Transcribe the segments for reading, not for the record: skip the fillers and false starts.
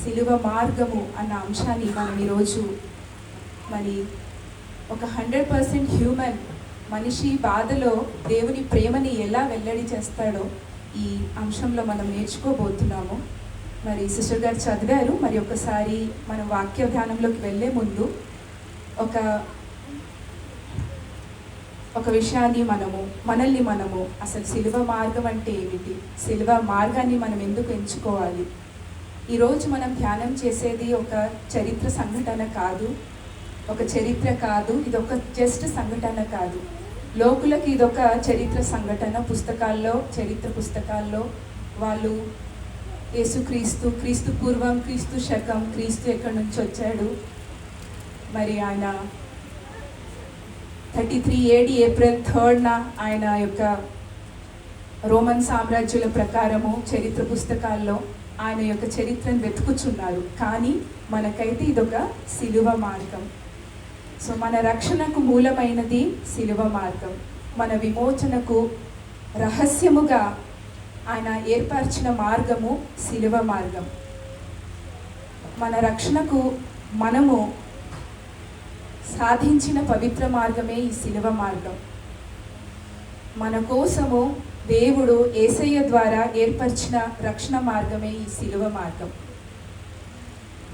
సిలువ మార్గము అన్న అంశాన్ని మనం ఈరోజు మరి ఒక 100% హ్యూమన్ మనిషి బాధలో దేవుని ప్రేమని ఎలా వెల్లడి చేస్తాడో ఈ అంశంలో మనం నేర్చుకోబోతున్నాము. మరి సిస్టర్ గారు చదివారు. మరి ఒకసారి మనం వాక్య ధ్యానంలోకి వెళ్ళే ముందు ఒక విషయాన్ని మనల్ని మనము అసలు సిలువ మార్గం అంటే ఏమిటి, సిలువ మార్గాన్ని మనం ఎందుకు ఎంచుకోవాలి. ఈరోజు మనం ధ్యానం చేసేది ఒక చరిత్ర సంఘటన కాదు, ఇది ఒక జస్ట్ సంఘటన కాదు. లోకులకి ఇదొక చరిత్ర సంఘటన. చరిత్ర పుస్తకాల్లో వాళ్ళు యేసుక్రీస్తు, క్రీస్తు పూర్వం, క్రీస్తు శకం, క్రీస్తు ఎక్కడి నుంచి వచ్చాడు, మరి ఆయన 33 AD ఏప్రిల్ 3న ఆయన యొక్క రోమన్ సామ్రాజ్యుల ప్రకారము చరిత్ర పుస్తకాల్లో ఆయన యొక్క చరిత్రను వెతుకుచున్నారు. కానీ మనకైతే ఇదొక సిలువ మార్గం. సో మన రక్షణకు మూలమైనది సిలువ మార్గం. మన విమోచనకు రహస్యముగా ఆయన ఏర్పరిచిన మార్గము సిలువ మార్గం. మన రక్షణకు మనము సాధించిన పవిత్ర మార్గమే ఈ సిలువ మార్గం. మన కోసము దేవుడు యేసయ్య ద్వారా ఏర్పరిచిన రక్షణ మార్గమే ఈ సిలువ మార్గం.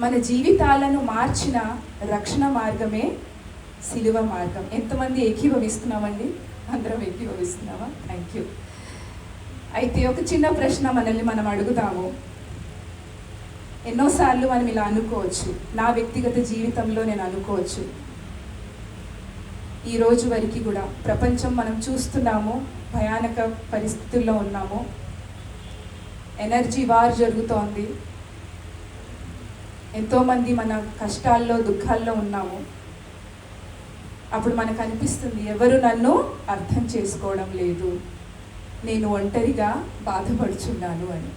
మన జీవితాలను మార్చిన రక్షణ మార్గమే సిలువ మార్గం. ఎంతమంది ఏకీభవిస్తున్నామండి? అందరం ఏకీభవిస్తున్నామా? Thank you. అయితే ఒక చిన్న ప్రశ్న మనల్ని మనం అడుగుతాము. ఎన్నోసార్లు మనం ఇలా అనుకోవచ్చు, నా వ్యక్తిగత జీవితంలో నేను అనుకోవచ్చు, ఈ రోజు వరకు కూడా ప్రపంచం మనం చూస్తున్నాము, భయానక పరిస్థితుల్లో ఉన్నాము, ఎనర్జీ వార్ జరుగుతోంది, ఎంతోమంది మన కష్టాల్లో దుఃఖాల్లో ఉన్నాము. అప్పుడు మనకు అనిపిస్తుంది, ఎవరు నన్ను అర్థం చేసుకోవడం లేదు, నేను ఒంటరిగా బాధపడుచున్నాను అని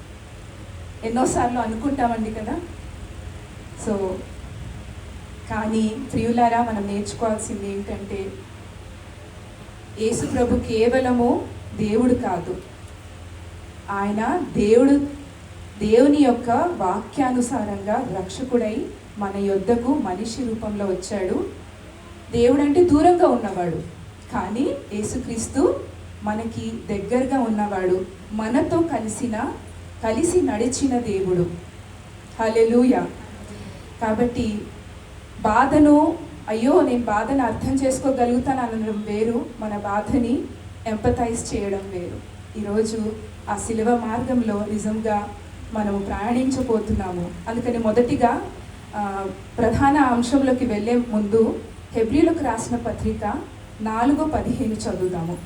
ఎన్నోసార్లు అనుకుంటామండి కదా. సో కానీ ప్రియులారా, మనం నేర్చుకోవాల్సింది ఏంటంటే, యేసు ప్రభు కేవలము దేవుడు కాదు, ఆయన దేవుని యొక్క వాక్యానుసారంగా రక్షకుడై మన యొద్దకు మనిషి రూపంలో వచ్చాడు. దేవుడు అంటే దూరంగా ఉన్నవాడు, కానీ యేసుక్రీస్తు మనకి దగ్గరగా ఉన్నవాడు, మనతో కలిసి నడిచిన దేవుడు. హల్లెలూయా. కాబట్టి నేను బాధను అర్థం చేసుకోగలుగుతాను అనడం వేరు, మన బాధని ఎంపథైజ్ చేయడం వేరు. ఈరోజు ఆ సిలువ మార్గంలో నిజంగా మనము ప్రయాణించబోతున్నాము. అందుకని మొదటిగా ప్రధాన అంశంలోకి వెళ్ళే ముందు హెబ్రీయులకు రాసిన పత్రిక 4:15 చదువుదాము.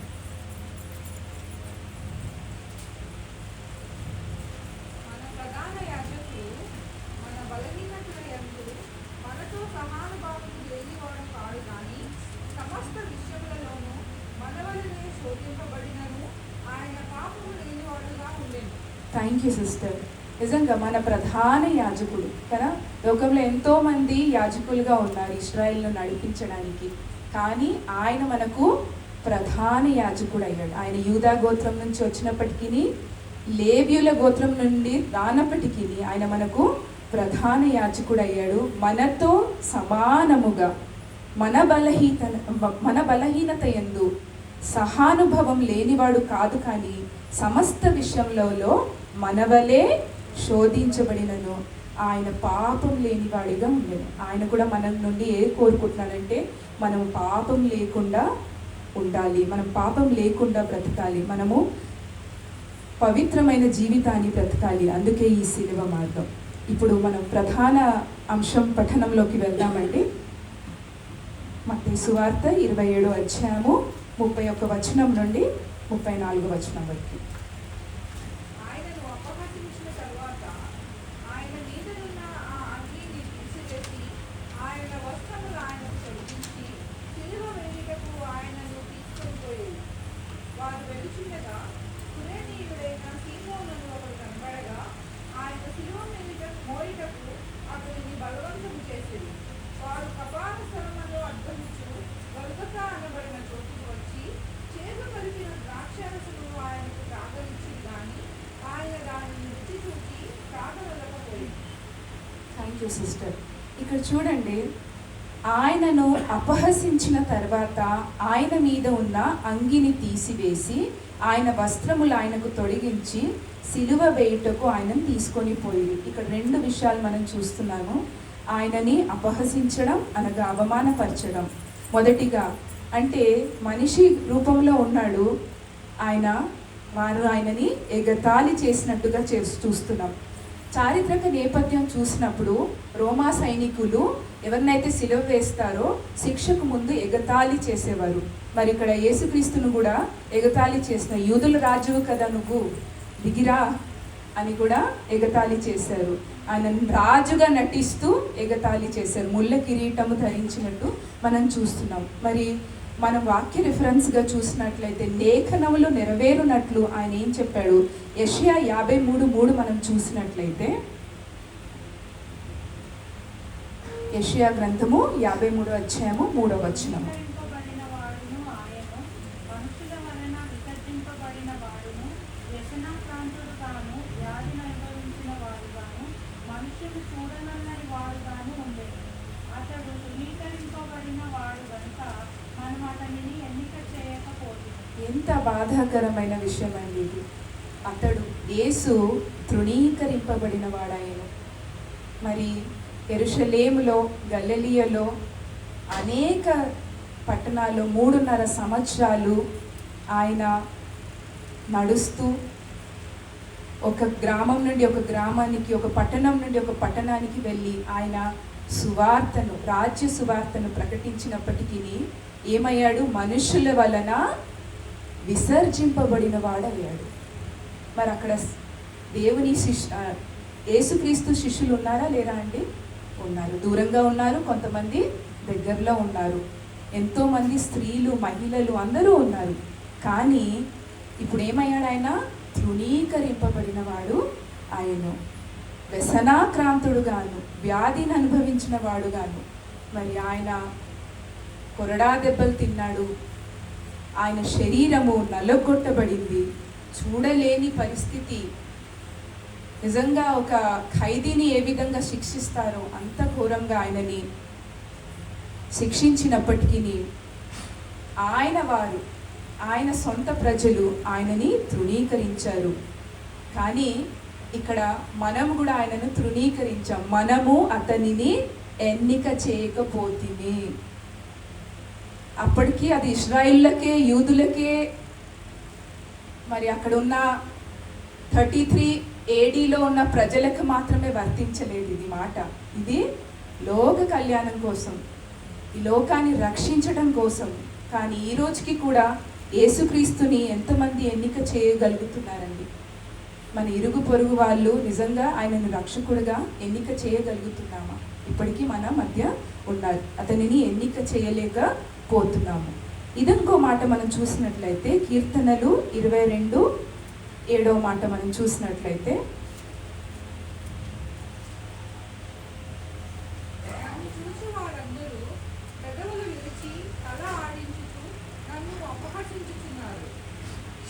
Thank you sister. నిజంగా మన ప్రధాన యాజకుడు కదా. లోకంలో ఎంతోమంది యాజకులుగా ఉన్నారు ఇశ్రాయేలును నడిపించడానికి, కానీ ఆయన మనకు ప్రధాన యాజకుడు అయ్యాడు. ఆయన యూదా గోత్రం నుంచి వచ్చినప్పటికీ, లేవీయుల గోత్రం నుండి రానప్పటికీ ఆయన మనకు ప్రధాన యాజకుడు అయ్యాడు. మనతో సమానముగా మన బలహీనత యందు సహానుభవం లేనివాడు కాదు, కానీ సమస్త విషయంలో మనవలే శోధించబడినను ఆయన పాపం లేనివాడిగా ఉండేది. ఆయన కూడా మన నుండి కోరుకుంటున్నాడంటే మనం పాపం లేకుండా ఉండాలి, మనం పాపం లేకుండా బ్రతకాలి, మనము పవిత్రమైన జీవితాన్ని బ్రతకాలి. అందుకే ఈ సిలువ మార్గం. ఇప్పుడు మనం ప్రధాన అంశం పఠనంలోకి వెళ్దామండి. మత్తయి సువార్త 27వ అధ్యాయము 31వ వచనం నుండి 34వ వచనం వరకు. Thank you sister. ఇక్కడ చూడండి, ఆయనను అపహసించిన తర్వాత ఆయన మీద ఉన్న అంగిని తీసివేసి ఆయన వస్త్రములు ఆయనకు తొడిగించి సిలువ వేయుటకు ఆయనను తీసుకొని పోయి. ఇక్కడ రెండు విషయాలు మనం చూస్తున్నాము. ఆయనని అపహసించడం అనగా అవమానపరచడం. మొదటిగా అంటే మనిషి రూపంలో ఉన్నాడు ఆయన, వారు ఆయనని ఎగతాళి చేసినట్టుగా చూస్తున్నాం. చారిత్రక నేపథ్యం చూసినప్పుడు రోమా సైనికులు ఎవరినైతే సిలువ వేస్తారో శిక్షకు ముందు ఎగతాళి చేసేవారు. మరి ఇక్కడ యేసుక్రీస్తును కూడా ఎగతాళి చేసిన, యూదుల రాజువు కదా నువ్వు, దిగిరా అని కూడా ఎగతాళి చేశారు. ఆయన రాజుగా నటిస్తూ ఎగతాళి చేశారు. ముళ్ళ కిరీటము ధరించినట్టు మనం చూస్తున్నాం. మరి మనం వాక్య రిఫరెన్స్గా చూసినట్లయితే లేఖనములు నెరవేరునట్లు ఆయన ఏం చెప్పాడు? యెషయా 53:3 మనం చూసినట్లయితే, యెషయా గ్రంథము 53:3 ఎంత బాధాకరమైన విషయం అండి ఇది. అతడు యేసు తృణీకరింపబడిన వాడాయను. మరి యెరూషలేములో, గలిలయలో అనేక పట్టణాల్లో 3.5 సంవత్సరాలు ఆయన నడుస్తూ ఒక గ్రామం నుండి ఒక గ్రామానికి, ఒక పట్టణం నుండి ఒక పట్టణానికి వెళ్ళి ఆయన సువార్తను, రాజ్య సువార్తను ప్రకటించినప్పటికీ ఏమయ్యాడు? మనుషుల వలన విసర్జింపబడిన వాడయ్యాడు. మరి అక్కడ దేవుని యేసుక్రీస్తు శిష్యులు ఉన్నారా లేరా అండి? ఉన్నారు. దూరంగా ఉన్నారు, కొంతమంది దగ్గరలో ఉన్నారు, ఎంతోమంది స్త్రీలు, మహిళలు అందరూ ఉన్నారు. కానీ ఇప్పుడు ఏమయ్యాడు? ఆయన తృణీకరింపబడిన వాడు ఆయన, వ్యసనాక్రాంతుడుగాను, వ్యాధిని అనుభవించిన వాడుగాను. మరి ఆయన కొరడా దెబ్బలు తిన్నాడు, ఆయన శరీరము నలగొట్టబడింది, చూడలేని పరిస్థితి. నిజంగా ఒక ఖైదీని ఏ విధంగా శిక్షిస్తారో అంత ఘోరంగా ఆయనని శిక్షించినప్పటికీ ఆయన సొంత ప్రజలు ఆయనని తృణీకరించారు. కానీ ఇక్కడ మనము కూడా ఆయనను తృణీకరించాం. మనము అతనిని ఎన్నిక చేయకపోతిమి. అప్పటికి అది ఇశ్రాయిల్లకే, యూదులకే, మరి అక్కడ ఉన్న 33 ADలో ఉన్న ప్రజలకు మాత్రమే వర్తించలేదు ఇది మాట. ఇది లోక కళ్యాణం కోసం, ఈ లోకాన్ని రక్షించడం కోసం. కానీ ఈ రోజుకి కూడా యేసుక్రీస్తుని ఎంతమంది ఎన్నిక చేయగలుగుతున్నారండి? మన ఇరుగు పొరుగు వాళ్ళు నిజంగా ఆయనను రక్షకుడుగా ఎన్నిక చేయగలుగుతున్నామా? ఇప్పటికీ మన మధ్య ఉన్నారు, అతనిని ఎన్నిక చేయలేకపోతున్నాము. ఇదొక మాట మనం చూసినట్లయితే కీర్తనలు 22:7 మనం చూసినట్లయితే,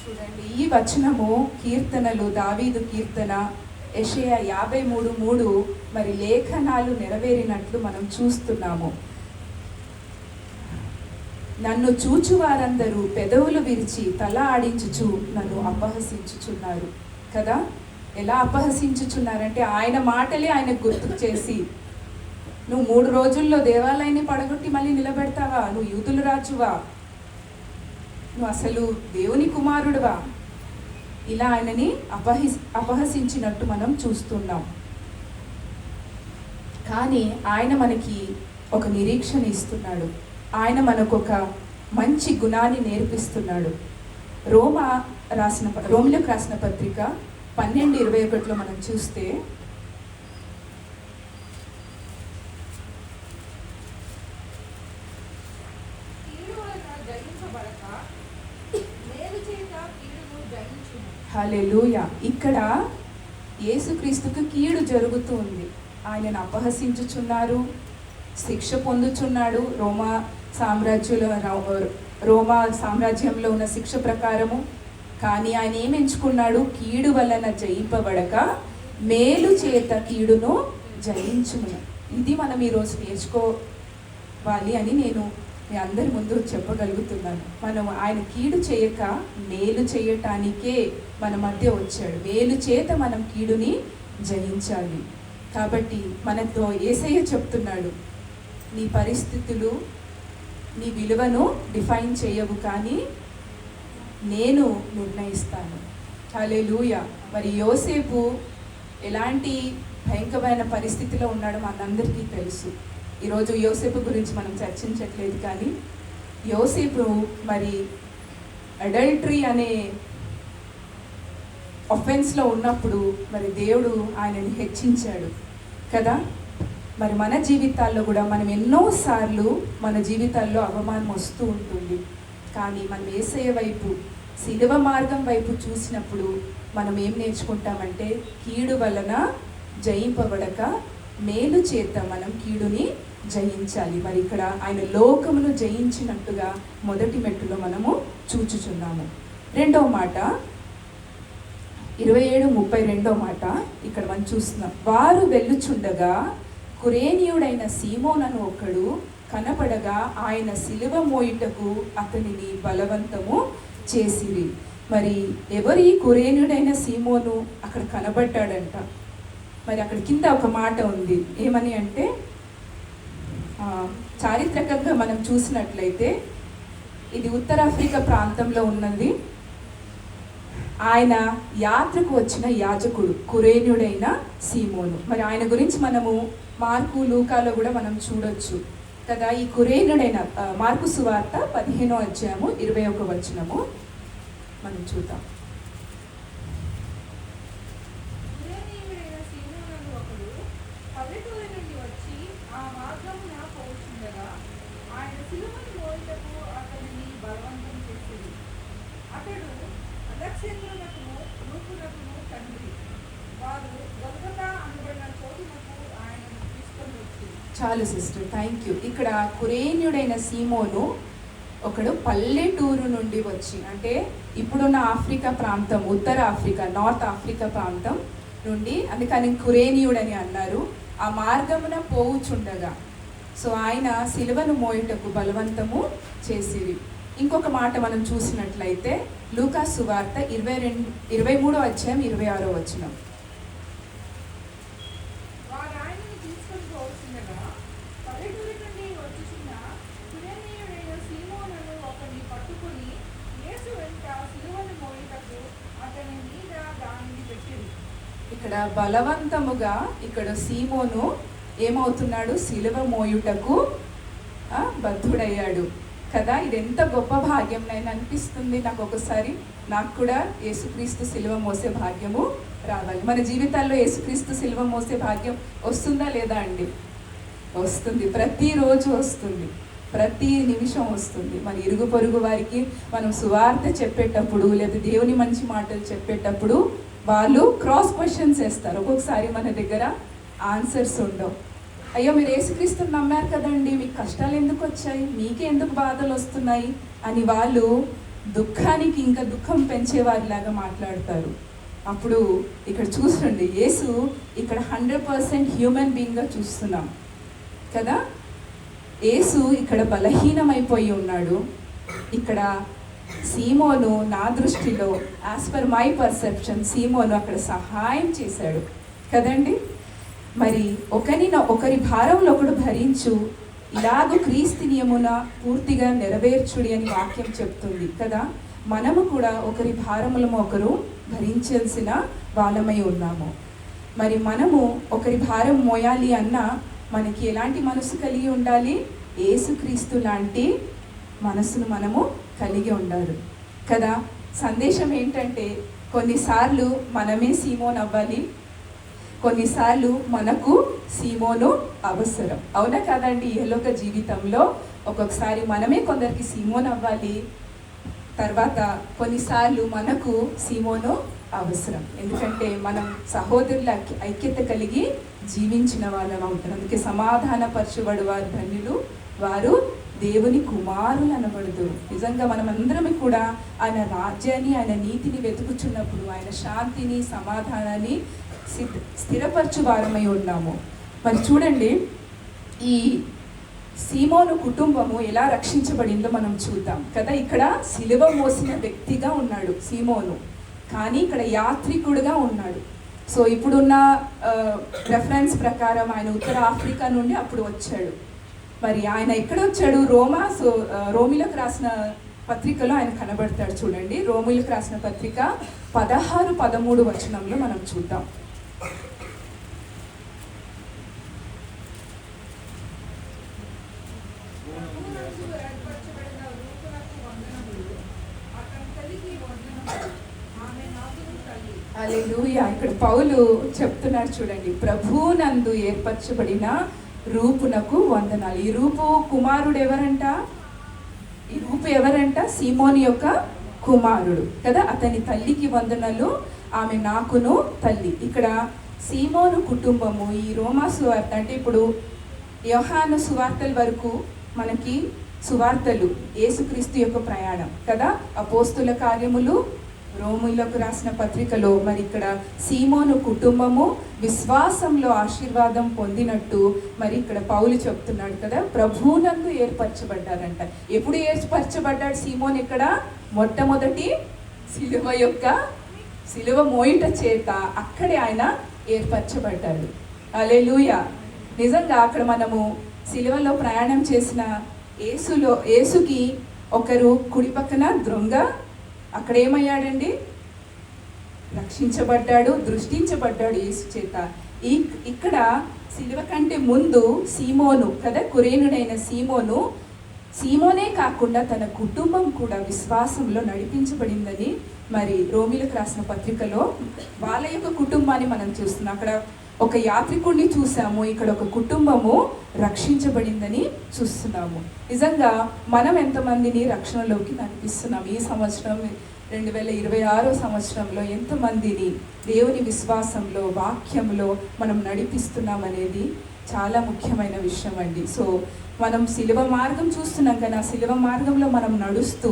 చూడండి ఈ వచనము కీర్తనలు, దావీదు కీర్తన, యెషయా 53:3 మరి లేఖనాలు నెరవేరినట్లు మనం చూస్తున్నాము. నన్ను చూచువారందరూ పెదవులు విరిచి తల ఆడించుచు నన్ను అపహసించుచున్నారు కదా. ఎలా అపహసించుచున్నారంటే ఆయన మాటలే ఆయనకు గుర్తుకు చేసి, నువ్వు 3 రోజుల్లో దేవాలయాన్ని పడగొట్టి మళ్ళీ నిలబెడతావా? నువ్వు యూదుల రాజువా? నువ్వు అసలు దేవుని కుమారుడువా? ఇలా ఆయనని అపహసించినట్టు మనం చూస్తున్నాం. కానీ ఆయన మనకి ఒక నిరీక్షణ ఇస్తున్నాడు. ఆయన మనకు ఒక మంచి గుణాన్ని నేర్పిస్తున్నాడు. రోమిలకు రాసిన పత్రిక 12:21 మనం చూస్తే, హల్లెలూయా. ఇక్కడ యేసుక్రీస్తుకు కీడు జరుగుతూ ఉంది. ఆయనను అపహసించుచున్నారు, శిక్ష పొందుచున్నాడు. రోమా సామ్రాజ్యంలో ఉన్న శిక్ష ప్రకారము. కానీ ఆయన ఏమి ఎంచుకున్నాడు? కీడు వలన జయింపబడక మేలు చేత కీడును జయించును. ఇది మనం ఈరోజు నేర్చుకోవాలి అని నేను మీ అందరి ముందు చెప్పగలుగుతున్నాను. మనం ఆయన కీడు చేయక మేలు చేయటానికే మన మధ్య వచ్చాడు. మేలు చేత మనం కీడుని జయించాలి. కాబట్టి మనతో యేసయ్య చెప్తున్నాడు, నీ పరిస్థితులు నీ విలువను డిఫైన్ చేయవు, కానీ నేను నిర్ణయిస్తాను. హల్లెలూయా. మరి యోసేపు ఎలాంటి భయంకరమైన పరిస్థితిలో ఉన్నాడో మనందరికీ తెలుసు. ఈరోజు యోసేపు గురించి మనం చర్చించట్లేదు, కానీ యోసేపు మరి అడల్టరీ అనే ఒఫెన్స్లో ఉన్నప్పుడు మరి దేవుడు ఆయనని హెచ్చించాడు కదా. మరి మన జీవితాల్లో కూడా మనం ఎన్నోసార్లు మన జీవితాల్లో అవమానం వస్తూ ఉంటుంది, కానీ మనం యేసయ్య వైపు, శిలువ మార్గం వైపు చూసినప్పుడు మనం ఏం నేర్చుకుంటామంటే, కీడు వలన జయింపబడక మేలు చేత మనం కీడుని జయించాలి. మరి ఇక్కడ ఆయన లోకమును జయించినట్టుగా మొదటి మెట్టులో మనము చూచుచున్నాము. రెండవ మాట 27:32 మాట ఇక్కడ మనం చూస్తున్నాం. వారు వెళ్ళుచుండగా కురేనీయుడైన సీమోనను ఒకడు కనపడగా ఆయన సిలువ మోయుటకు అతనిని బలవంతము చేసిరి. మరి ఎవరి కురేనీయుడైన సీమోను అక్కడ కనబడ్డాడంట. మరి అక్కడ కింద ఒక మాట ఉంది, ఏమని అంటే, చారిత్రకంగా మనం చూసినట్లయితే ఇది ఉత్తరాఫ్రికా ప్రాంతంలో ఉన్నది. ఆయన యాత్రకు వచ్చిన యాజకుడు కురేన్యుడైన సీమోను. మరి ఆయన గురించి మనము మార్కు, లూకాలో కూడా మనం చూడొచ్చు కదా. ఈ కురేన్యుడైన మార్కు సువార్త 15వ అధ్యాయము 21వ వచనము మనం చూద్దాం. చాలు సిస్టర్, థ్యాంక్ యూ. ఇక్కడ కురేన్యుడైన సీమోను ఒకడు పల్లెటూరు నుండి వచ్చి, అంటే ఇప్పుడున్న ఆఫ్రికా ప్రాంతం, ఉత్తర ఆఫ్రికా, నార్త్ ఆఫ్రికా ప్రాంతం నుండి, అందుకని కురేనియుడని అన్నారు. ఆ మార్గమున పోవుచుండగా సో ఆయన సిలువను మోయుటకు బలవంతము చేసిరి. ఇంకొక మాట మనం చూసినట్లయితే లూకా సువార్త 23వ అధ్యాయం 26వ వచనం. ఇక్కడ బలవంతముగా ఇక్కడ సీమోను ఏమవుతున్నాడు, సిలువ మోయుటకు బద్ధుడయ్యాడు కదా. ఇది ఎంత గొప్ప భాగ్యం నేను అనిపిస్తుంది నాకు. ఒకసారి నాకు కూడా యేసుక్రీస్తు సిలువ మోసే భాగ్యము రావాలి. మన జీవితాల్లో యేసుక్రీస్తు సిలువ మోసే భాగ్యం వస్తుందా లేదా అండి? వస్తుంది, ప్రతిరోజు వస్తుంది, ప్రతి నిమిషం వస్తుంది. మన ఇరుగు పొరుగు వారికి మనం సువార్త చెప్పేటప్పుడు లేదా దేవుని మంచి మాటలు చెప్పేటప్పుడు వాళ్ళు క్రాస్ క్వశ్చన్స్ వేస్తారు. ఒక్కొక్కసారి మన దగ్గర ఆన్సర్స్ ఉండవు. అయ్యో మీరు యేసుక్రీస్తుని నమ్మారు కదండి, మీకు కష్టాలు ఎందుకు వచ్చాయి, మీకే ఎందుకు బాధలు వస్తున్నాయి అని వాళ్ళు దుఃఖానికి ఇంకా దుఃఖం పెంచేవారిలాగా మాట్లాడతారు. అప్పుడు ఇక్కడ చూస్తుండే యేసు ఇక్కడ 100% హ్యూమన్ బీయింగ్గా చూస్తున్నాం కదా. యేసు ఇక్కడ బలహీనమైపోయి ఉన్నాడు. ఇక్కడ సీమోను నా దృష్టిలో యాజ్ పర్ మై పర్సెప్షన్ సీమోను అక్కడ సహాయం చేశాడు కదండి. మరి ఒకరి భారంలో ఒకడు భరించు, ఇలాగ క్రీస్తు నియమున పూర్తిగా నెరవేర్చుడి అని వాక్యం చెప్తుంది కదా. మనము కూడా ఒకరి భారములను ఒకరు భరించాల్సిన వాళ్ళమై ఉన్నాము. మరి మనము ఒకరి భారం మోయాలి అన్నా మనకి ఎలాంటి మనసు కలిగి ఉండాలి? యేసుక్రీస్తు లాంటి మనసును మనము కలిగి ఉండాలి కదా. సందేశం ఏంటంటే కొన్నిసార్లు మనమే సీమోన్ అవ్వాలి, కొన్నిసార్లు మనకు సీమోను అవసరం. అవునా కదండి? ఇహలోక జీవితంలో ఒక్కొక్కసారి మనమే కొందరికి సీమోన్ అవ్వాలి, తర్వాత కొన్నిసార్లు మనకు సీమోను అవసరం. ఎందుకంటే మనం సహోదరుల ఐక్యత కలిగి జీవించిన వాళ్ళం అవుతారు. అందుకే సమాధానపరచబడు వారు ధన్యులు, వారు దేవుని కుమారులు అనబడదు. నిజంగా మనం అందరం కూడా ఆయన రాజ్యాన్ని, ఆయన నీతిని వెతుకుచున్నప్పుడు ఆయన శాంతిని, సమాధానాన్ని స్థిరపరచు వారమై ఉన్నాము. మరి చూడండి, ఈ సీమోను కుటుంబము ఎలా రక్షించబడిందో మనం చూద్దాం కదా. ఇక్కడ సిలువ మోసిన వ్యక్తిగా ఉన్నాడు సీమోను, కానీ ఇక్కడ యాత్రికుడుగా ఉన్నాడు. సో ఇప్పుడున్న రెఫరెన్స్ ప్రకారం ఆయన ఉత్తర ఆఫ్రికా నుండి అప్పుడు వచ్చాడు. మరి ఆయన ఎక్కడ వచ్చాడు? రోమిలకు రాసిన పత్రికలో ఆయన కనబడతాడు. చూడండి, రోమిలకు రాసిన పత్రిక 16-13 వచనంలో మనం చూద్దాం. హల్లెలూయా. ఇక్కడ పౌలు చెప్తున్నాడు చూడండి, ప్రభువునందు ఏర్పరచబడిన రూపునకు వందనాలు. ఈ రూపు కుమారుడు ఎవరంట? ఈ రూపు ఎవరంట? సీమోని యొక్క కుమారుడు కదా. అతని తల్లికి వందనలు, ఆమె నాకును తల్లి. ఇక్కడ సీమోను కుటుంబము ఈ రోమా సువార్త అంటే ఇప్పుడు యోహాను సువార్తల వరకు మనకి సువార్తలు యేసుక్రీస్తు యొక్క ప్రయాణం కదా. అపోస్తుల కార్యములు, రోమిలకు రాసిన పత్రికలో మరి ఇక్కడ సీమోను కుటుంబము విశ్వాసంలో ఆశీర్వాదం పొందినట్టు మరి ఇక్కడ పౌలు చెప్తున్నాడు కదా, ప్రభువునందు ఏర్పరచబడ్డారంట. ఎప్పుడు ఏర్పరచబడ్డాడు సీమోన్? ఇక్కడ మొట్టమొదటి సిలువ మోయుట చేత అక్కడే ఆయన ఏర్పరచబడ్డాడు. హల్లెలూయా. నిజంగా అక్కడ మనము సిలువలో ప్రయాణం చేసిన యేసుకి ఒకరు కుడి పక్కన దొంగ, అక్కడ ఏమయ్యాడండి? రక్షించబడ్డాడు, దృష్టించబడ్డాడు యేసు చేత. ఇక్కడ సిలువ కంటే ముందు సీమోను కదా, కురేనుడైన సీమోనే కాకుండా తన కుటుంబం కూడా విశ్వాసంలో నడిపించబడిందని మరి రోమిలకు రాసిన పత్రికలో వాళ్ళ యొక్క కుటుంబాన్ని మనం చూస్తున్నాం. అక్కడ ఒక యాత్రికుడిని చూసాము, ఇక్కడ ఒక కుటుంబము రక్షించబడిందని చూస్తున్నాము. నిజంగా మనం ఎంతమందిని రక్షణలోకి నడిపిస్తున్నాం? ఈ సంవత్సరం 2026 సంవత్సరంలో ఎంతమందిని దేవుని విశ్వాసంలో, వాక్యంలో మనం నడిపిస్తున్నాం అనేది చాలా ముఖ్యమైన విషయం అండి. సో మనం సిలువ మార్గం చూస్తున్నాం కదా, సిలువ మార్గంలో మనం నడుస్తూ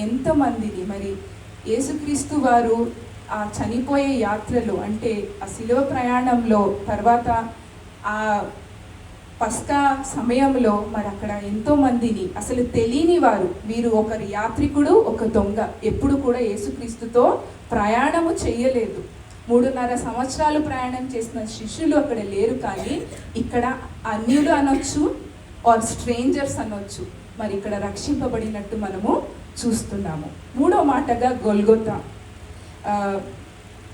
ఎంతమందిని మరి యేసుక్రీస్తు వారు ఆ చనిపోయే యాత్రలో అంటే ఆ సిలువ ప్రయాణంలో తర్వాత ఆ పస్కా సమయంలో మరి అక్కడ ఎంతోమందిని అసలు తెలియని వారు, వీరు ఒకరు యాత్రికుడు, ఒక దొంగ, ఎప్పుడు కూడా యేసుక్రీస్తుతో ప్రయాణము చేయలేదు. 3.5 సంవత్సరాలు ప్రయాణం చేసిన శిష్యులు అక్కడ లేరు. కానీ ఇక్కడ అన్యులు అనొచ్చు, ఆర్ స్ట్రేంజర్స్ అనొచ్చు. మరి ఇక్కడ రక్షింపబడినట్టు మనము చూస్తున్నాము. 3వ మాటగా గొల్గొతా,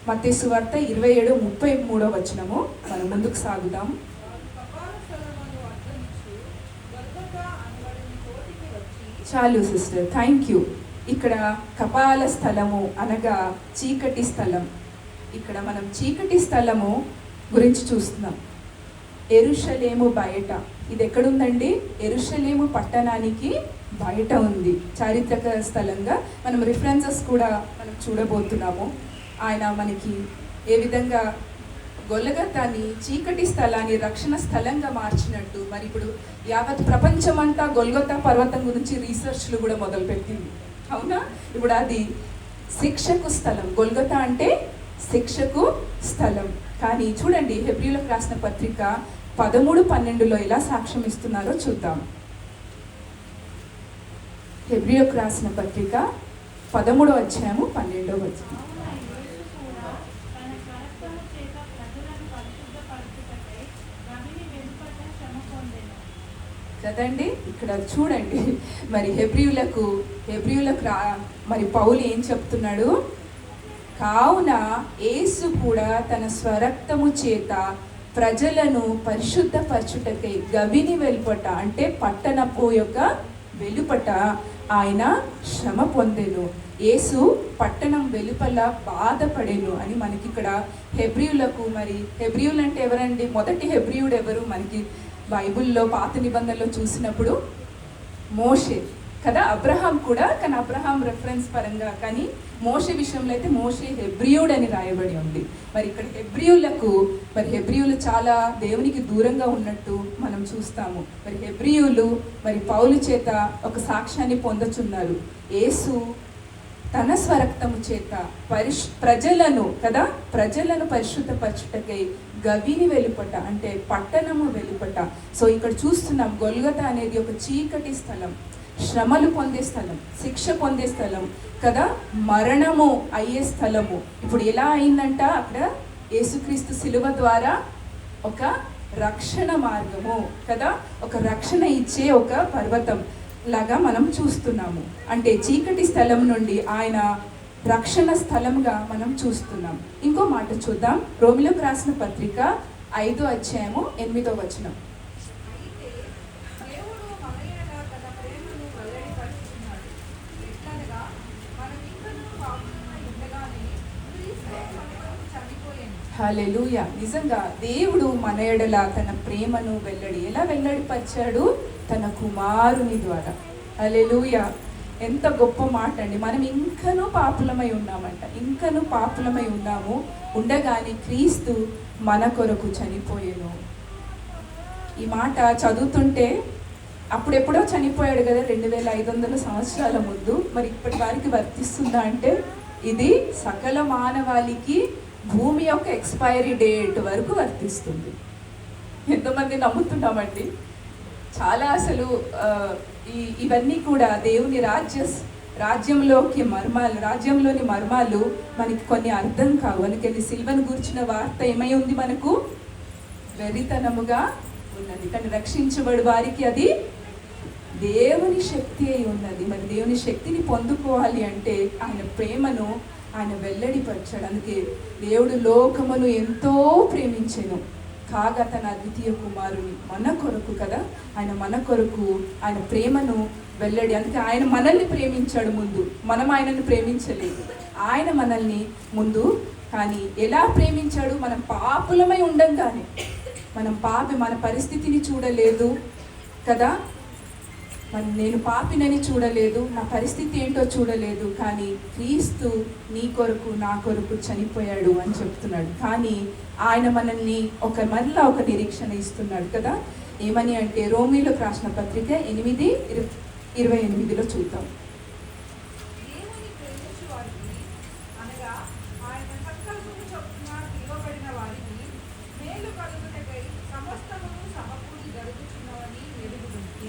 మత్తయి సువార్త 27:33 వచనము. మనం ముందుకు సాగుదాం. చాలు సిస్టర్, థ్యాంక్ యూ. ఇక్కడ కపాల స్థలము అనగా చీకటి స్థలం. ఇక్కడ మనం చీకటి స్థలము గురించి చూస్తున్నాం. యెరూషలేము బయట, ఇది ఎక్కడుందండి? యెరూషలేము పట్టణానికి బయట ఉంది. చారిత్రక స్థలంగా మనం రిఫరెన్సెస్ కూడా మనం చూడబోతున్నాము. ఆయన మనకి ఏ విధంగా గొల్గొతాని, చీకటి స్థలాన్ని రక్షణ స్థలంగా మార్చినట్టు మరి ఇప్పుడు యావత్ ప్రపంచమంతా గొల్గొతా పర్వతం గురించి రీసెర్చ్లు కూడా మొదలుపెట్టింది, అవునా? ఇప్పుడు అది శిక్షకు స్థలం. గొల్గొతా అంటే శిక్షకు స్థలం. కానీ చూడండి, హెబ్రీయులకు రాసిన పత్రిక 13:12 ఎలా సాక్ష్యం ఇస్తున్నారో చూద్దాం. హెబ్రీయులకు రాసిన పత్రిక 13వ అధ్యాయము 12వ వచనం. కదండి, ఇక్కడ చూడండి మరి హెబ్రీయులకు మరి పౌలు ఏం చెప్తున్నాడు? కావున యేసు కూడా తన స్వరక్తము చేత ప్రజలను పరిశుద్ధపరచుటకై గవిని వెలుపట అంటే పట్టణపు యొక్క వెలుపట ఆయన శ్రమ పొందెను. యేసు పట్టణం వెలుపల బాధపడెను అని మనకి ఇక్కడ హెబ్రీయులకు, మరి హెబ్రీయులు అంటే ఎవరండి? మొదటి హెబ్రీయుడు ఎవరు? మనకి బైబిల్లో పాత నిబంధనలో చూసినప్పుడు మోషే కదా. అబ్రహాం కూడా, కానీ అబ్రహాం రెఫరెన్స్ పరంగా, కానీ మోషే విషయంలో అయితే మోషే హెబ్రీయుడు అని రాయబడి ఉంది. మరి ఇక్కడ హెబ్రీయులు చాలా దేవునికి దూరంగా ఉన్నట్టు మనం చూస్తాము. మరి హెబ్రీయులు మరి పౌలు చేత ఒక సాక్ష్యాన్ని పొందుచున్నారు. యేసు తన స్వరక్తము చేత ప్రజలను కదా, ప్రజలను పరిశుద్ధపరచుటకై గవిని వెలుపట, అంటే పట్టణము వెలుపట. సో ఇక్కడ చూస్తున్నాం, గొల్గొతా అనేది ఒక చీకటి స్థలం, శ్రమలు పొందే స్థలం, శిక్ష పొందే స్థలం కదా, మరణము అయ్యే స్థలము. ఇప్పుడు ఎలా అయిందంట, అక్కడ యేసుక్రీస్తు శిలువ ద్వారా ఒక రక్షణ మార్గము కదా, ఒక రక్షణ ఇచ్చే ఒక పర్వతం లాగా మనం చూస్తున్నాము. అంటే చీకటి స్థలం నుండి ఆయన రక్షణ స్థలంగా మనం చూస్తున్నాం. ఇంకో మాట చూద్దాం, రోమిలకు రాసిన పత్రిక 5వ అధ్యాయము 8వ వచనం. హల్లెలూయా. నిజంగా దేవుడు మన ఎడల తన ప్రేమను ఎలా వెల్లడిపరిచాడు? తన కుమారుని ద్వారా. హల్లెలూయా. ఎంత గొప్ప మాట అండి. మనం ఇంకనూ పాపులమై ఉన్నామంట, ఇంకనూ పాపులమై ఉన్నాము, ఉండగానే క్రీస్తు మన కొరకు చనిపోయాను. ఈ మాట చదువుతుంటే అప్పుడెప్పుడో చనిపోయాడు కదా, 2500 సంవత్సరాల ముందు. మరి ఇప్పటి వారికి వర్తిస్తుందా అంటే, ఇది సకల మానవాళికి భూమి యొక్క ఎక్స్పైరీ డేట్ వరకు వర్తిస్తుంది. ఎంతమంది నమ్ముతున్నామండి? చాలా అసలు ఇవన్నీ కూడా దేవుని రాజ్యంలోని మర్మాలు మనకి కొన్ని అర్థం కావు. అందుకని సిల్వను గూర్చిన వార్త ఏమై ఉంది? మనకు వెర్రితనముగా ఉన్నది, కానీ రక్షించబడి వారికి అది దేవుని శక్తి అయి ఉన్నది. మరి దేవుని శక్తిని పొందుకోవాలి అంటే ఆయన ప్రేమను ఆయన వెల్లడిపరిచాడు. అందుకే దేవుడు లోకమును ఎంతో ప్రేమించెను, కాగా తన అద్వితీయ కుమారుని మన కొరకు కదా, ఆయన మన కొరకు ఆయన ప్రేమను వెల్లడి. అందుకే ఆయన మనల్ని ప్రేమించాడు ముందు, మనం ఆయనను ప్రేమించలేదు. ఆయన మనల్ని ముందు కానీ ఎలా ప్రేమించాడు? మనం పాపులమై ఉండంగానే, మన పరిస్థితిని చూడలేదు కదా, నేను పాపినని చూడలేదు, నా పరిస్థితి ఏంటో చూడలేదు, కానీ క్రీస్తు నీ కొరకు నా కొరకు చనిపోయాడు అని చెప్తున్నాడు. కానీ ఆయన మనల్ని మరలా ఒక నిరీక్షణ ఇస్తున్నాడు కదా. ఏమని అంటే, రోమీలకు రాసిన పత్రిక 8:28 చూద్దాం.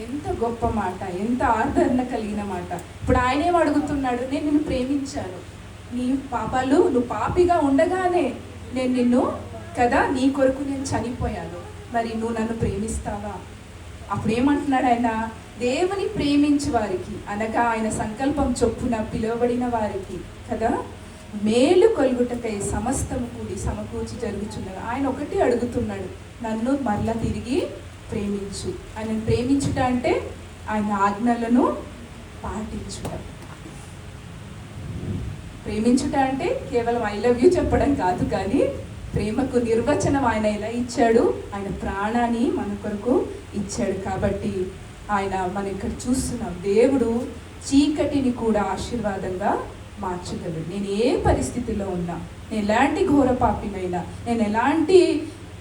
ఎంత గొప్ప మాట, ఎంత ఆదరణ కలిగిన మాట. ఇప్పుడు ఆయనేం అడుగుతున్నాడు? నేను నిన్ను ప్రేమించాను, నువ్వు పాపిగా ఉండగానే నేను నిన్ను కదా, నీ కొరకు నేను చనిపోయాను, మరి నువ్వు నన్ను ప్రేమిస్తావా? అప్పుడు ఏమంటున్నాడు ఆయన? దేవుని ప్రేమించే వారికి, అనగా ఆయన సంకల్పం చొప్పున పిలువబడిన వారికి కదా, మేలు కలుగుటకై సమస్తము కూడి సమకూర్చి జరుగుతున్నది. ఆయన ఒకటి అడుగుతున్నాడు, నన్ను మరలా తిరిగి ప్రేమించు. ఆయనను ప్రేమించుట అంటే ఆయన ఆజ్ఞలను పాటించుట. ప్రేమించుట అంటే కేవలం ఐ లవ్ యూ చెప్పడం కాదు, కానీ ప్రేమకు నిర్వచనం ఆయన ఎలా ఇచ్చాడు? ఆయన ప్రాణాన్ని మన కొరకు ఇచ్చాడు. కాబట్టి మనం ఇక్కడ చూస్తున్నాం, దేవుడు చీకటిని కూడా ఆశీర్వాదంగా మార్చగలడు. నేను ఏ పరిస్థితిలో ఉన్నా, నేను ఎలాంటి ఘోర పాపినైనా, నేను ఎలాంటి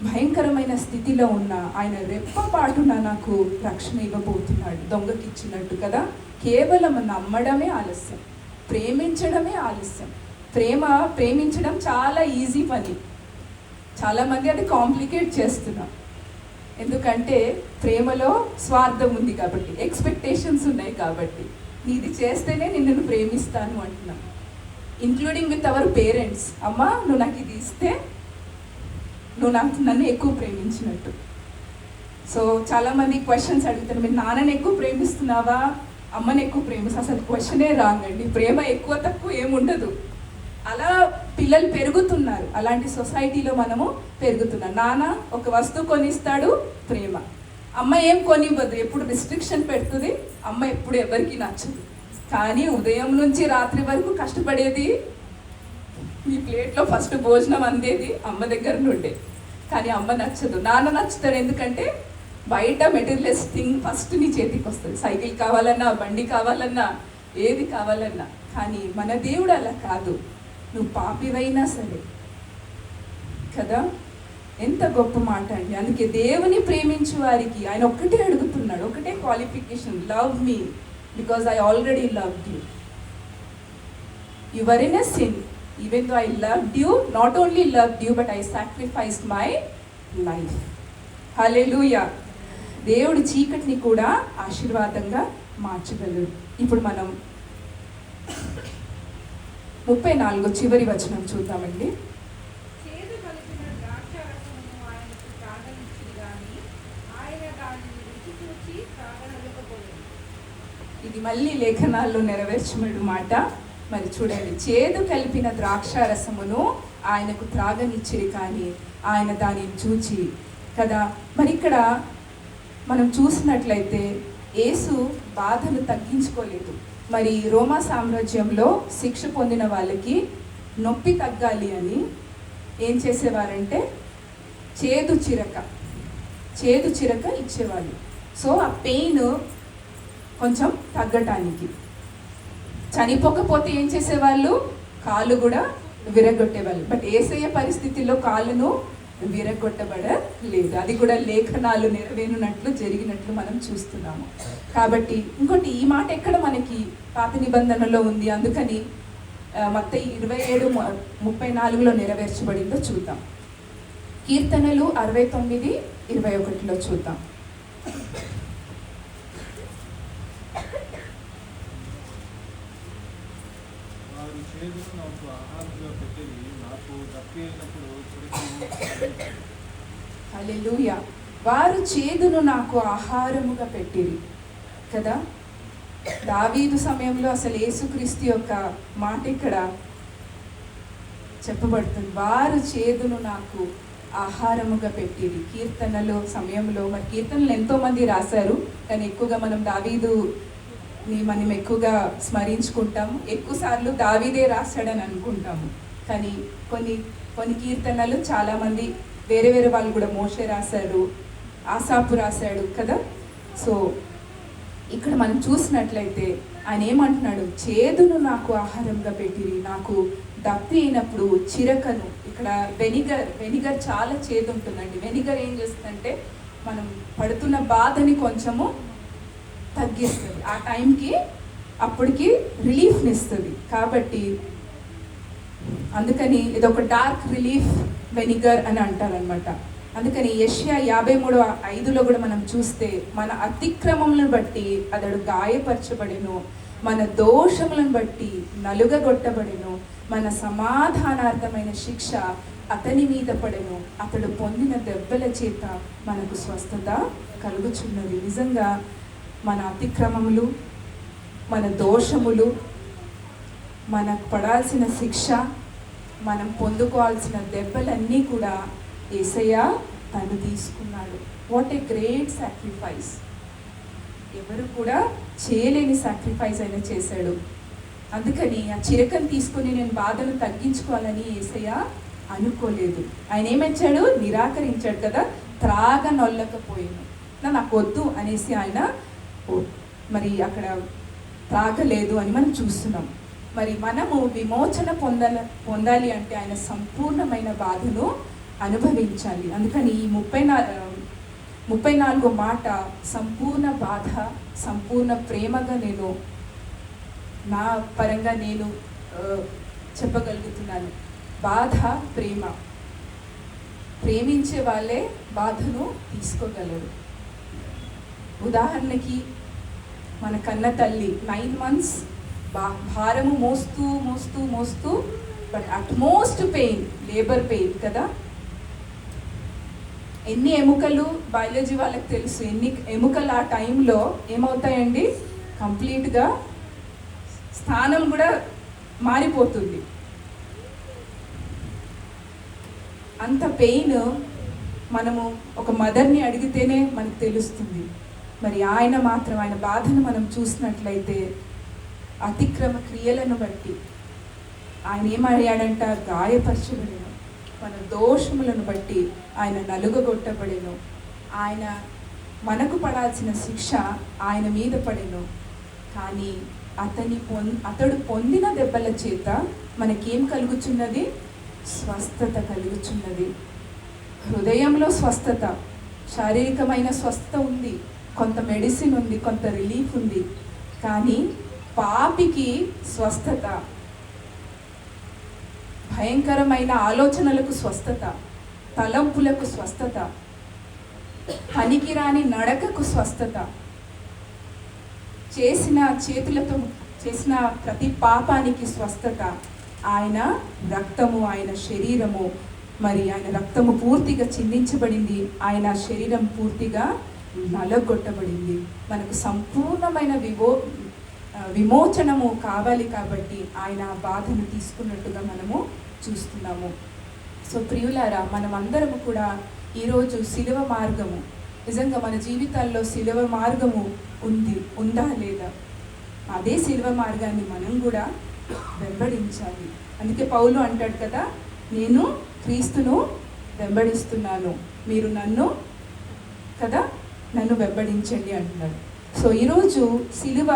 భయంకరమైన స్థితిలో ఉన్నా, ఆయన రెప్పపాటున నాకు రక్షణ ఇవ్వబోతున్నాడు, దొంగకిచ్చినట్టు కదా. కేవలం నమ్మడమే ఆలస్యం, ప్రేమించడమే ఆలస్యం. ప్రేమించడం చాలా ఈజీ పని, చాలామంది అది కాంప్లికేట్ చేస్తున్నాం. ఎందుకంటే ప్రేమలో స్వార్థం ఉంది కాబట్టి, ఎక్స్పెక్టేషన్స్ ఉన్నాయి కాబట్టి, ఇది చేస్తేనే నిన్ను ప్రేమిస్తాను అంటున్నాం. Including with our parents. అమ్మా, నువ్వు నాకు ఇది ఇస్తే నువ్వు నన్ను ఎక్కువ ప్రేమించినట్టు. సో చాలామంది క్వశ్చన్స్ అడుగుతారు, మీరు నాన్నని ఎక్కువ ప్రేమిస్తున్నావా, అమ్మని ఎక్కువ ప్రేమిస్తా? అసలు క్వశ్చనే రాంగ్ అండి. ప్రేమ ఎక్కువ తక్కువ ఏముండదు. అలా పిల్లలు పెరుగుతున్నారు, అలాంటి సొసైటీలో మనము పెరుగుతున్నాం. నాన్న ఒక వస్తువు కొనిస్తాడు, ప్రేమ. అమ్మ ఏం కొనివ్వదు, ఎప్పుడు రిస్ట్రిక్షన్ పెడుతుంది. అమ్మ ఎప్పుడు ఎవరికి నచ్చదు, కానీ ఉదయం నుంచి రాత్రి వరకు కష్టపడేది, మీ ప్లేట్లో ఫస్ట్ భోజనం అందేది అమ్మ దగ్గర నుండే. కానీ అమ్మ నచ్చదు, నాన్న నచ్చుతాడు. ఎందుకంటే బయట మెటీరియల్స్ థింగ్ ఫస్ట్ నీ చేతికి వస్తుంది. సైకిల్ కావాలన్నా, బండి కావాలన్నా, ఏది కావాలన్నా. కానీ మన దేవుడు అలా కాదు. నువ్వు పాపివైనా సరే కదా, ఎంత గొప్ప మాట అండి. అందుకే దేవుని ప్రేమించే వారికి ఆయన ఒక్కటే అడుగుతున్నాడు, ఒకటే qualification, love me because I already loved you. You were in a sin. Even though I loved you, not only loved you, but I sacrificed my life. హల్లెలూయా. దేవుడు చీకటిని కూడా ఆశీర్వాదంగా మార్చగలడు. ఇప్పుడు మనం 34 చివరి వచనం చూద్దామండి. ఇది మళ్ళీ లేఖనాల్లో నెరవేర్చబడిన మాట. మరి చూడండి, చేదు కలిపిన ద్రాక్షారసమును ఆయనకు త్రాగనిచ్చిరి కానీ ఆయన దానిని చూచి కదా. మరి ఇక్కడ మనం చూసినట్లయితే యేసు బాధను తగ్గించుకోలేదు. మరి రోమా సామ్రాజ్యంలో శిక్ష పొందిన వాళ్ళకి నొప్పి తగ్గాలి అని ఏం చేసేవారంటే చేదు చిరక ఇచ్చేవాళ్ళు. సో ఆ పెయిన్ కొంచెం తగ్గటానికి. చనిపోకపోతే ఏం చేసేవాళ్ళు, కాళ్ళు కూడా విరగొట్టేవాళ్ళు. బట్ యేసయ్య పరిస్థితుల్లో కాళ్ళను విరగొట్టబడలేదు. అది కూడా లేఖనాలు నెరవేరునట్లు జరిగినట్లు మనం చూస్తున్నాము. కాబట్టి ఇంకోటి, ఈ మాట ఎక్కడ మనకి పాత నిబంధనలో ఉంది, అందుకని మత్తయి 27:34 నెరవేర్చబడిందో చూద్దాం. కీర్తనలు 69:21 చూద్దాం. హల్లెలూయా. వారు చేదును నాకు ఆహారముగా పెట్టిరి కదా. దావీదు సమయంలో అసలు యేసుక్రీస్తు యొక్క మాట ఇక్కడ చెప్పబడుతుంది. వారు చేదును నాకు ఆహారముగా పెట్టిరి. కీర్తనలు సమయంలో, మరి కీర్తనలు ఎంతోమంది రాశారు, కానీ ఎక్కువగా మనం దావీదుని మనం ఎక్కువగా స్మరించుకుంటాము. ఎక్కువసార్లు దావీదే రాశాడని అనుకుంటాము. కానీ కొన్ని కీర్తనలు చాలామంది వేరే వాళ్ళు కూడా, మోషే రాశాడు, ఆసాపు రాశాడు కదా. సో ఇక్కడ మనం చూసినట్లయితే ఆయన ఏమంటున్నాడు, చేదును నాకు ఆహారంగా పెట్టిరి, నాకు దప్పి అయినప్పుడు చిరకను. ఇక్కడ వెనిగర్ చాలా చేదు ఉంటుందండి. వెనిగర్ ఏం చేస్తుందంటే మనం పడుతున్న బాధని కొంచెము తగ్గిస్తుంది, ఆ టైంకి అప్పటికి రిలీఫ్ని ఇస్తుంది. కాబట్టి అందుకని ఇదొక డార్క్ రిలీఫ్ వెనిగర్ అని అంటారనమాట. అందుకని యెషయా 53:5 కూడా మనం చూస్తే, మన అతిక్రమములను బట్టి అతడు గాయపరచబడెను, మన దోషములను బట్టి నలుగగొట్టబడెను, మన సమాధానార్థమైన శిక్ష అతని మీద పడెను, అతడు పొందిన దెబ్బల చేత మనకు స్వస్థత కలుగుచున్నది. నిజంగా మన అతిక్రమములు, మన దోషములు, మనకు పడాల్సిన శిక్ష, మనం పొందుకోవాల్సిన దెబ్బలన్నీ కూడా యేసయ్య తను తీసుకున్నాడు. What a great sacrifice. ఎవరు కూడా చేయలేని సాక్రిఫైస్ ఆయన చేశాడు. అందుకని ఆ చిరకను తీసుకొని నేను బాధను తగ్గించుకోవాలని యేసయ్య అనుకోలేదు. ఆయన ఏమొచ్చాడు, నిరాకరించాడు కదా. త్రాగనొల్లకపోయాను, నాకు వద్దు అనేసి ఆయన మరి అక్కడ త్రాగలేదు అని మనం చూస్తున్నాం. మరి మనము విమోచన పొందాలి అంటే ఆయన సంపూర్ణమైన బాధను అనుభవించాలి. అందుకని ఈ 34 మాట సంపూర్ణ బాధ, సంపూర్ణ ప్రేమగా నేను నా పరంగా నేను చెప్పగలుగుతున్నాను. బాధ, ప్రేమ. ప్రేమించే వాళ్ళే బాధను తీసుకోగలరు. ఉదాహరణకి మన కన్న తల్లి 9 months భారము మోస్తూ but utmost pain, labour pain కదా. ఎన్ని ఎముకలు, బయాలజీ వాళ్ళకి తెలుసు, ఎన్ని ఎముకలు ఆ టైంలో ఏమవుతాయండి, కంప్లీట్గా స్థానం కూడా మారిపోతుంది. అంత పెయిన్ మనము ఒక మదర్ని అడిగితేనే మనకు తెలుస్తుంది. మరి ఆయన మాత్రం ఆయన బాధను మనం చూసినట్లయితే అతిక్రమ క్రియలను బట్టి ఆయన ఏమయ్యాడంట, గాయపరచబడెను, మన దోషములను బట్టి ఆయన నలుగగొట్టబడెను, ఆయన మనకు పడాల్సిన శిక్ష ఆయన మీద పడెను. కానీ అతడు పొందిన దెబ్బల చేత మనకేం కలుగుచున్నది, స్వస్థత కలుగుచున్నది. హృదయంలో స్వస్థత, శారీరకమైన స్వస్థత ఉంది, కొంత మెడిసిన్ ఉంది, కొంత రిలీఫ్ ఉంది. కానీ పాపికి స్వస్థత, భయంకరమైన ఆలోచనలకు స్వస్థత, తలంపులకు స్వస్థత, పనికిరాని నడకకు స్వస్థత, చేతులతో చేసిన ప్రతి పాపానికి స్వస్థత. ఆయన రక్తము, ఆయన శరీరము, మరి ఆయన రక్తము పూర్తిగా చిందించబడింది, ఆయన శరీరం పూర్తిగా నలగొట్టబడింది. మనకు సంపూర్ణమైన విమోచనము కావాలి కాబట్టి ఆయన ఆ బాధను తీసుకున్నట్టుగా మనము చూస్తున్నాము. సో ప్రియులారా, మనం అందరము కూడా ఈరోజు సిలువ మార్గము, నిజంగా మన జీవితాల్లో సిలువ మార్గము ఉందా లేదా? అదే సిలువ మార్గాన్ని మనం కూడా వెంబడించాలి. అందుకే పౌలు అంటాడు కదా, నేను క్రీస్తును వెంబడిస్తున్నాను, మీరు నన్ను వెంబడించండి అంటున్నాడు. సో ఈరోజు సిలువ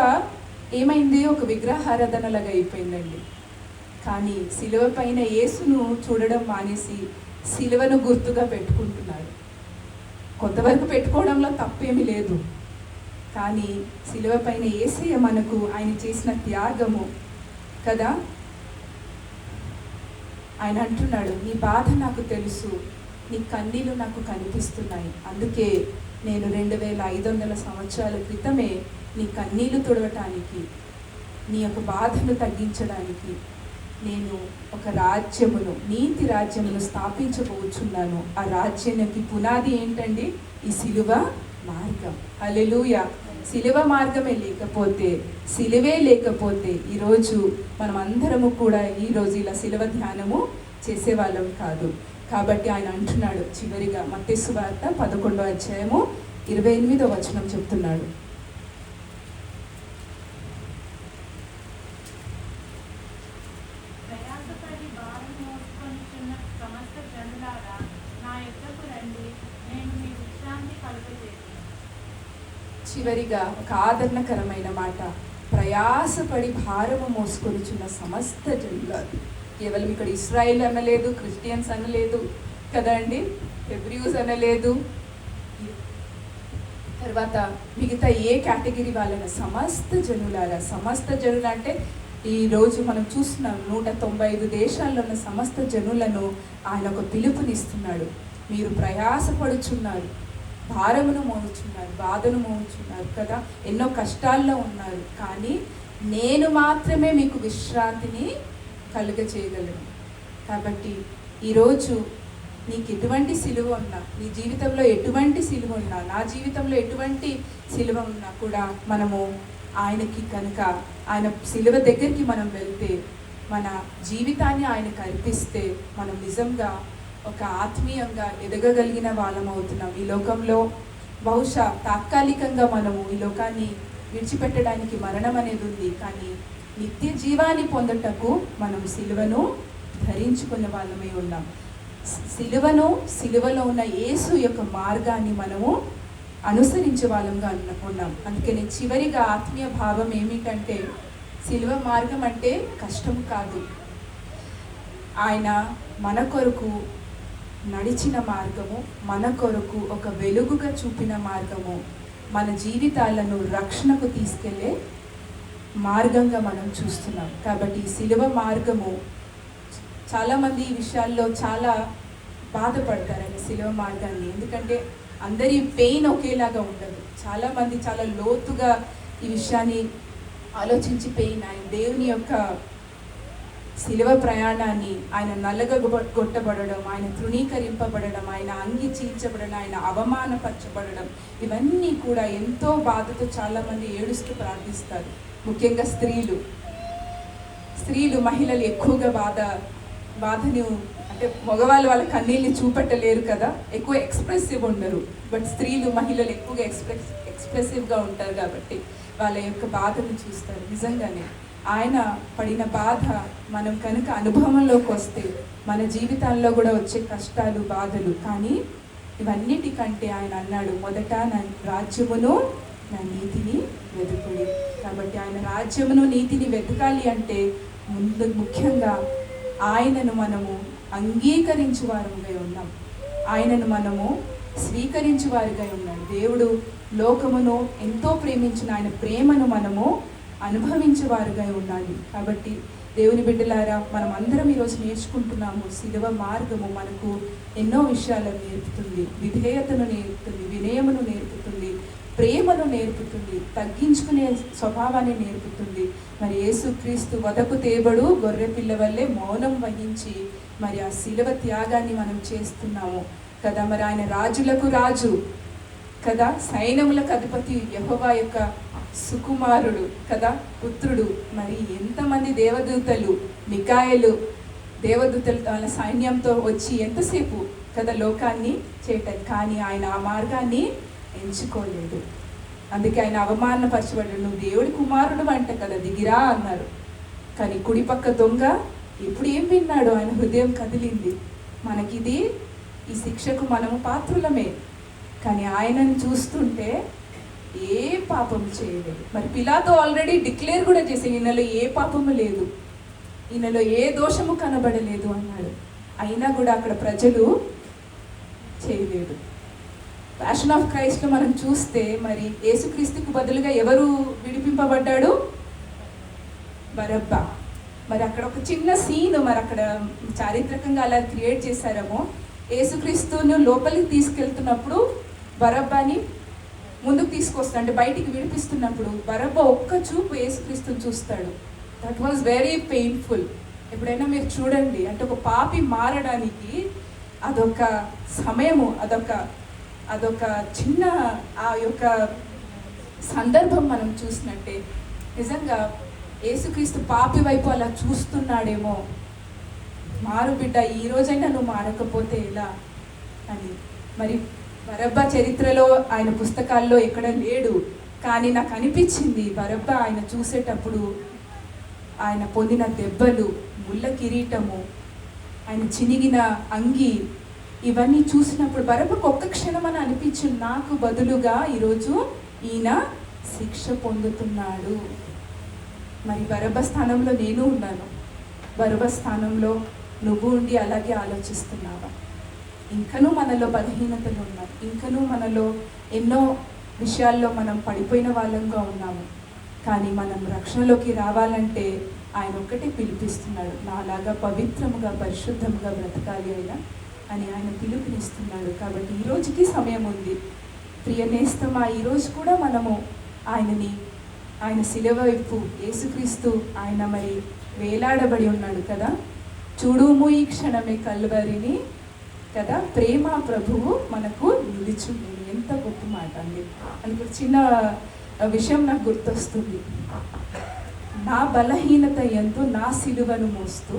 ఏమైంది? ఒక విగ్రహారాధనలాగా అయిపోయిందండి. కానీ సిలువ పైన యేసును చూడడం మానేసి సిలువను గుర్తుగా పెట్టుకుంటున్నారు. కొంతవరకు పెట్టుకోవడంలో తప్పేమీ లేదు, కానీ సిలువ పైన యేసయ్య మనకు ఆయన చేసిన త్యాగము కదా. ఆయన అంటున్నాడు, నీ బాధ నాకు తెలుసు, నీ కన్నీళ్ళు నాకు కనిపిస్తున్నాయి, అందుకే నేను 2500 సంవత్సరాల క్రితమే నీ కన్నీళ్లు తుడవటానికి, నీ యొక్క బాధను తగ్గించడానికి నేను ఒక రాజ్యమును, నీతి రాజ్యమును స్థాపించబోచున్నాను. ఆ రాజ్యానికి పునాది ఏంటండి? ఈ సిలువ మార్గం. హల్లెలూయా. సిలువ మార్గమే లేకపోతే, సిలువే లేకపోతే ఈరోజు మనం అందరము కూడా ఈరోజు ఇలా సిలువ ధ్యానము చేసేవాళ్ళం కాదు. కాబట్టి ఆయన అంటున్నాడు చివరిగా, మత్తయి సువార్త 11వ అధ్యాయము 28వ వచనం చెప్తున్నాడు, చివరిగా ఒక ఆదరణకరమైన మాట, ప్రయాసపడి భారము మోసుకొనిచున్న సమస్త జనులారు. కేవలం ఇక్కడ ఇస్రాయేల్ అనలేదు, క్రిస్టియన్స్ అనలేదు కదండి, హెబ్రీస్ అనలేదు, తర్వాత మిగతా ఏ కేటగిరీ వాళ్ళైనా సమస్త జనులారా. సమస్త జనులు అంటే ఈరోజు మనం చూస్తున్నాం 195 దేశాల్లో ఉన్న సమస్త జనులను ఆయన ఒక పిలుపునిస్తున్నాడు. మీరు ప్రయాసపడుచున్నారు, భారమును మోచున్నారు, బాధను మోచున్నారు కదా, ఎన్నో కష్టాల్లో ఉన్నారు, కానీ నేను మాత్రమే మీకు విశ్రాంతిని కలుగచేయగలను. కాబట్టి ఈరోజు నీకు ఎటువంటి సిలువ ఉన్నా, నీ జీవితంలో ఎటువంటి సిలువ ఉన్నా, నా జీవితంలో ఎటువంటి సిలువ ఉన్నా కూడా మనము ఆయనకి కనుక, ఆయన సిలువ దగ్గరికి మనం వెళ్తే, మన జీవితాన్ని ఆయనకు అర్పిస్తే, మనం నిజంగా ఒక ఆత్మీయంగా ఎదగగలిగిన వాళ్ళం అవుతున్నాం. ఈ లోకంలో బహుశా తాత్కాలికంగా మనము ఈ లోకాన్ని విడిచిపెట్టడానికి మరణం అనేది ఉంది, కానీ నిత్య జీవాన్ని పొందటకు మనం సిలువను ధరించుకున్న వాళ్ళమై ఉన్నాం. సిలువలో ఉన్న యేసు యొక్క మార్గాన్ని మనము అనుసరించే వాళ్ళంగా ఉన్నాం. అందుకని చివరిగా ఆత్మీయ భావం ఏమిటంటే, సిలువ మార్గం అంటే కష్టము కాదు, ఆయన మన కొరకు నడిచిన మార్గము, మన కొరకు ఒక వెలుగుగా చూపిన మార్గము, మన జీవితాలను రక్షణకు తీసుకెళ్లే మార్గంగా మనం చూస్తున్నాం. కాబట్టి సిలువ మార్గము, చాలామంది ఈ విషయాల్లో చాలా బాధపడతారండి సిలువ మార్గాన్ని, ఎందుకంటే అందరి పెయిన్ ఒకేలాగా ఉండదు. చాలామంది చాలా లోతుగా ఈ విషయాన్ని ఆలోచించి పెయిన్, ఆయన దేవుని యొక్క సిలువ ప్రయాణాన్ని, ఆయన నల్లగొట్టబడడం, ఆయన తృణీకరింపబడడం, ఆయన అంగి చీల్చబడడం, ఆయన అవమానపరచబడడం, ఇవన్నీ కూడా ఎంతో బాధతో చాలామంది ఏడుస్తూ ప్రార్థిస్తారు. ముఖ్యంగా స్త్రీలు మహిళలు ఎక్కువగా బాధను, అంటే మగవాళ్ళు వాళ్ళ కన్నీళ్ళని చూపెట్టలేరు కదా, ఎక్కువ ఎక్స్ప్రెసివ్ ఉండరు, బట్ మహిళలు ఎక్కువగా ఎక్స్ప్రెసివ్గా ఉంటారు కాబట్టి వాళ్ళ యొక్క బాధను చూస్తారు. నిజంగానే ఆయన పడిన బాధ మనం కనుక అనుభవంలోకి వస్తే మన జీవితాల్లో కూడా వచ్చే కష్టాలు, బాధలు, కానీ ఇవన్నిటికంటే ఆయన అన్నాడు, మొదట నా రాజ్యమును, నా నీతిని వెతుకుడి. కాబట్టి ఆయన రాజ్యమును, నీతిని వెతకాలి అంటే ముఖ్యంగా ఆయనను మనము అంగీకరించు వారుగా ఉన్నాం, ఆయనను మనము స్వీకరించు వారిగా ఉన్నాడు. దేవుడు లోకమును ఎంతో ప్రేమించిన ఆయన ప్రేమను మనము అనుభవించేవారుగా ఉండాలి. కాబట్టి దేవుని బిడ్డలారా, మనం అందరం ఈరోజు నేర్చుకుంటున్నాము. శిలువ మార్గము మనకు ఎన్నో విషయాలను నేర్పుతుంది. విధేయతను నేర్పుతుంది, వినయమును నేర్పుతుంది, ప్రేమను నేర్పుతుంది, తగ్గించుకునే స్వభావాన్ని నేర్పుతుంది. మరి యేసుక్రీస్తు వదకు తేబడు గొర్రె పిల్ల వల్లే మౌనం వహించి మరి ఆ శిలువ త్యాగాన్ని మనం చేస్తున్నాము కదా. మరి ఆయన రాజులకు రాజు కదా, సైన్యములకు అధిపతి, యెహోవా యొక్క సుకుమారుడు కదా, పుత్రుడు. మరి ఎంతమంది దేవదూతలు, మికాయలు దేవదూతలు వాళ్ళ సైన్యంతో వచ్చి ఎంతసేపు కదా లోకాన్ని చేయటం, కానీ ఆయన ఆ మార్గాన్ని ఎంచుకోలేదు. అందుకే ఆయన అవమానపరచబడ్డాడు. నువ్వు దేవుడి కుమారుడు అంట కదా, దిగిరా అన్నారు. కానీ కుడిపక్క దొంగ ఇప్పుడు ఏం విన్నాడు? ఆయన హృదయం కదిలింది. మనకిది ఈ శిక్షకు మనము పాత్రులమే, కానీ ఆయనను చూస్తుంటే ఏ పాపము చేయలేదు. మరి పిలాతో ఆల్రెడీ డిక్లేర్ కూడా చేసి ఈయనలో ఏ పాపము లేదు, ఈయనలో ఏ దోషము కనబడలేదు అన్నాడు. అయినా కూడా అక్కడ ప్రజలు చేయలేదు. ప్యాషన్ ఆఫ్ క్రైస్ట్లో మనం చూస్తే మరి యేసుక్రీస్తుకు బదులుగా ఎవరు విడిపింపబడ్డాడు? బరబ్బా. మరి అక్కడ ఒక చిన్న సీన్ మరి అక్కడ చారిత్రకంగా అలా క్రియేట్ చేశారేమో. యేసుక్రీస్తును లోపలికి తీసుకెళ్తున్నప్పుడు బరబ్బాని ముందుకు తీసుకొస్తాడు, అంటే బయటికి విడిపిస్తున్నప్పుడు బరబ్బా ఒక్క చూపు యేసుక్రీస్తుని చూస్తాడు. That was very painful. ఎప్పుడైనా మీరు చూడండి, అంటే ఒక పాపి మారడానికి అదొక సమయము, అదొక చిన్న ఆ యొక్క సందర్భం మనం చూసినట్టే. నిజంగా యేసుక్రీస్తు పాపి వైపు అలా చూస్తున్నాడేమో, మారు బిడ్డ, ఈ రోజైనా నువ్వు మారకపోతే ఎలా అని. మరి బరబ్బా చరిత్రలో ఆయన పుస్తకాల్లో ఎక్కడ లేడు, కానీ నాకు అనిపించింది బరబ్బా ఆయన చూసేటప్పుడు ఆయన పొందిన దెబ్బలు, ముళ్ళ కిరీటము, ఆయన చినిగిన అంగి, ఇవన్నీ చూసినప్పుడు బరబ్బకు ఒక్క క్షణం అని అనిపించింది, నాకు బదులుగా ఈరోజు ఈయన శిక్ష పొందుతున్నాడు. మరి బరబ్బ స్థానంలో నేను ఉన్నాను, బరబ్బ స్థానంలో నువ్వు ఉండి అలాగే ఆలోచిస్తున్నావా? ఇంకనూ మనలో బలహీనతలు ఉన్నాయి, ఇంకనూ మనలో ఎన్నో విషయాల్లో మనం పడిపోయిన వాళ్ళంగా ఉన్నాము. కానీ మనం రక్షణలోకి రావాలంటే ఆయన ఒక్కటే పిలిపిస్తున్నాడు, నాలాగా పవిత్రముగా పరిశుద్ధముగా బ్రతకాలి అయినా అని ఆయన పిలుపునిస్తున్నాడు. కాబట్టి ఈ రోజుకి సమయం ఉంది. ప్రియ నేస్తమా, ఈరోజు కూడా మనము ఆయన శిలువ వైపు యేసుక్రీస్తు ఆయన మరి వేలాడబడి ఉన్నాడు కదా. చూడుము ఈ క్షణమే కల్వరిని కదా, ప్రేమ ప్రభువు మనకు నిలిచుండేది. ఎంత గొప్ప మాట అండి. అందుకు చిన్న విషయం నాకు గుర్తొస్తుంది. నా బలహీనత ఎందు నా సిలువను మోస్తూ,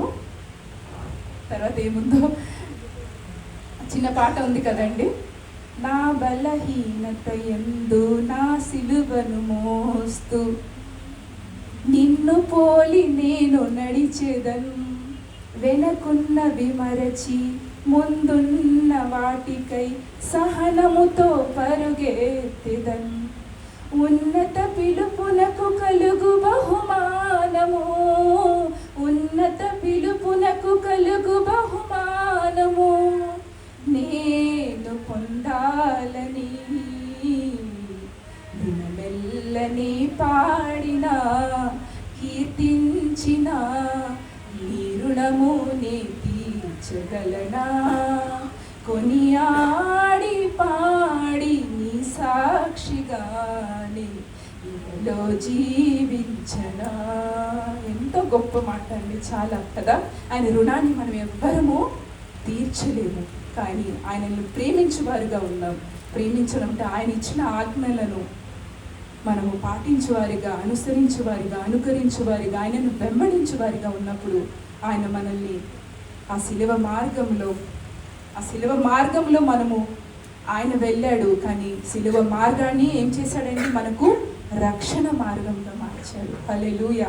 తర్వాత ఏముందో చిన్న పాట ఉంది కదండి, నా బలహీనత ఎందు నా సిలువను మోస్తూ నిన్ను పోలి నేను నడిచేదను, వెనకున్నవి మరచి ముందున్న వాటికై సహనముతో పరుగెత్తెదన్, ఉన్నత పిలుపునకు కలుగు బహుమానము, ఉన్నత పిలుపునకు కలుగు బహుమానము నేను పొందాలని దినమెల్లని పాడిన కీర్తించిన నీ రుణము నే తీర్చగలనా, కొనియాడి పాడి నీ సాక్షిగానే ఇలో జీవించనా. ఎంతో గొప్ప మాట అండి, చాలా కదా. ఆయన రుణాన్ని మనం ఎవ్వరము తీర్చలేము, కానీ ఆయనను ప్రేమించేవారుగా ఉన్నాం. ప్రేమించడం అంటే ఆయన ఇచ్చిన ఆజ్ఞలను మనము పాటించేవారిగా, అనుసరించేవారిగా, అనుకరించేవారిగా, ఆయనను వెంబడించేవారిగా ఉన్నప్పుడు ఆయన మనల్ని ఆ శిలువ మార్గంలో మనము ఆయన వెళ్ళాడు. కానీ శిలువ మార్గాన్ని ఏం చేశాడండి? మనకు రక్షణ మార్గంగా మార్చాడు. హల్లెలూయా.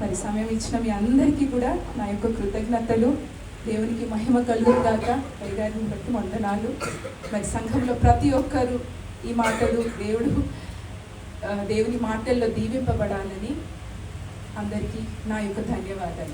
మరి సమయం ఇచ్చిన మీ అందరికీ కూడా నా యొక్క కృతజ్ఞతలు. దేవునికి మహిమ కలుగుగాక. వైరాగ్యం బట్టి వందనాలు. మరి సంఘంలో ప్రతి ఒక్కరూ ఈ మాటలు దేవుని మాటల్లో దీవింపబడాలని అందరికీ నా యొక్క ధన్యవాదాలు.